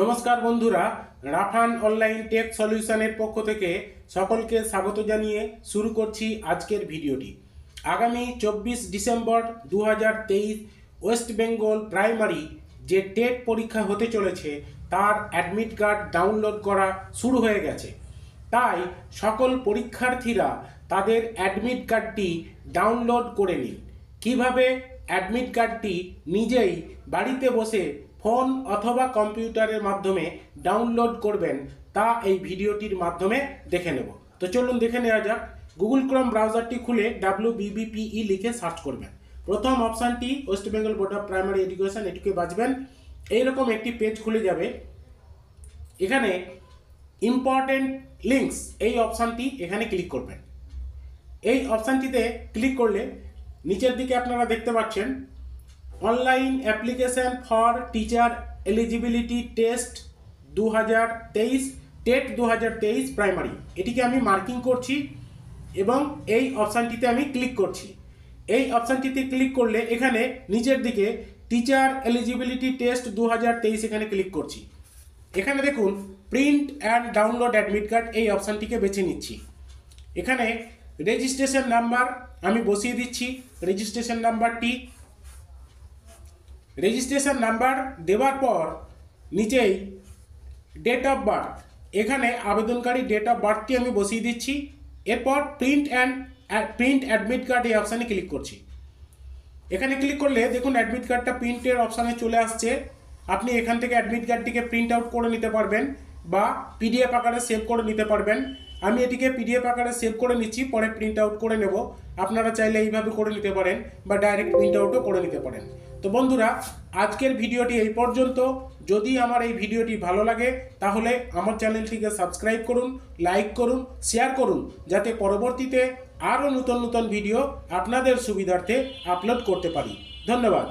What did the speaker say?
নমস্কার বন্ধুরা, Rafan online take সলিউশনের পক্ষ থেকে সকলকে স্বাগত জানিয়ে শুরু করছি আজকের ভিডিওটি। আগামী 24 ডিসেম্বর 2023 ওয়েস্ট বেঙ্গল প্রাইমারি যে টেট পরীক্ষা হতে চলেছে তার অ্যাডমিট কার্ড ডাউনলোড করা শুরু হয়ে গেছে। তাই সকল পরীক্ষার্থীরা তাদের অ্যাডমিট কার্ডটি ডাউনলোড করে নিন। কিভাবে অ্যাডমিট কার্ডটি নিজেই বাড়িতে বসে ফোন অথবা কম্পিউটারের মাধ্যমে ডাউনলোড করবেন তা এই ভিডিওটির মাধ্যমে দেখে নেব। তো চলুন দেখে নেওয়া যাক। গুগল ক্রোম ব্রাউজারটি খুলে WBBPE লিখে সার্চ করবেন। প্রথম অপশানটি West Bengal board of primary education, এটিকে বাজবেন। এইরকম একটি পেজ খুলে যাবে। এখানে ইম্পর্টেন্ট লিঙ্কস এই অপশানটি এখানে ক্লিক করবেন। এই অপশানটিতে ক্লিক করলে নিচের দিকে আপনারা দেখতে পাচ্ছেন online application for teacher eligibility test 2023 TET 2023 primary, এটিকে আমি মার্কিং করছি এবং এই অপশানটিতে আমি ক্লিক করছি। এই অপশানটিতে ক্লিক করলে এখানে নিচের দিকে টিচার এলিজিবিলিটি টেস্ট 2023 এখানে ক্লিক করছি। এখানে দেখুন print and download admit card, এই অপশানটিকে বেছে নিচ্ছি। এখানে রেজিস্ট্রেশন নাম্বার আমি বসিয়ে দিচ্ছি। রেজিস্ট্রেশন নাম্বার দেওয়ার পর নিচেই ডেট অফ বার্থ, এখানে আবেদনকারী ডেট অফ বার্থটি আমি বসিয়ে দিচ্ছি। এরপর প্রিন্ট অ্যাডমিট কার্ড এই অপশানে ক্লিক করছি। এখানে ক্লিক করলে দেখুন অ্যাডমিট কার্ডটা প্রিন্টের অপশানে চলে আসছে। আপনি এখান থেকে অ্যাডমিট কার্ডটিকে প্রিন্ট আউট করে নিতে পারবেন বা পিডিএফ আকারে সেভ করে নিতে পারবেন। আমি এটিকে পিডিএফ আকারে সেভ করে নিচ্ছি, পরে প্রিন্ট আউট করে নেব। আপনারা চাইলে এইভাবে করে নিতে পারেন বা ডাইরেক্ট প্রিন্ট আউটও করে নিতে পারেন। তো বন্ধুরা, আজকের ভিডিওটি এই পর্যন্ত। যদি আমার এই ভিডিওটি ভালো লাগে তাহলে আমার চ্যানেলটিকে সাবস্ক্রাইব করুন, লাইক করুন, শেয়ার করুন, যাতে পরবর্তীতে আরও নতুন ভিডিও আপনাদের সুবিধার্থে আপলোড করতে পারি। ধন্যবাদ।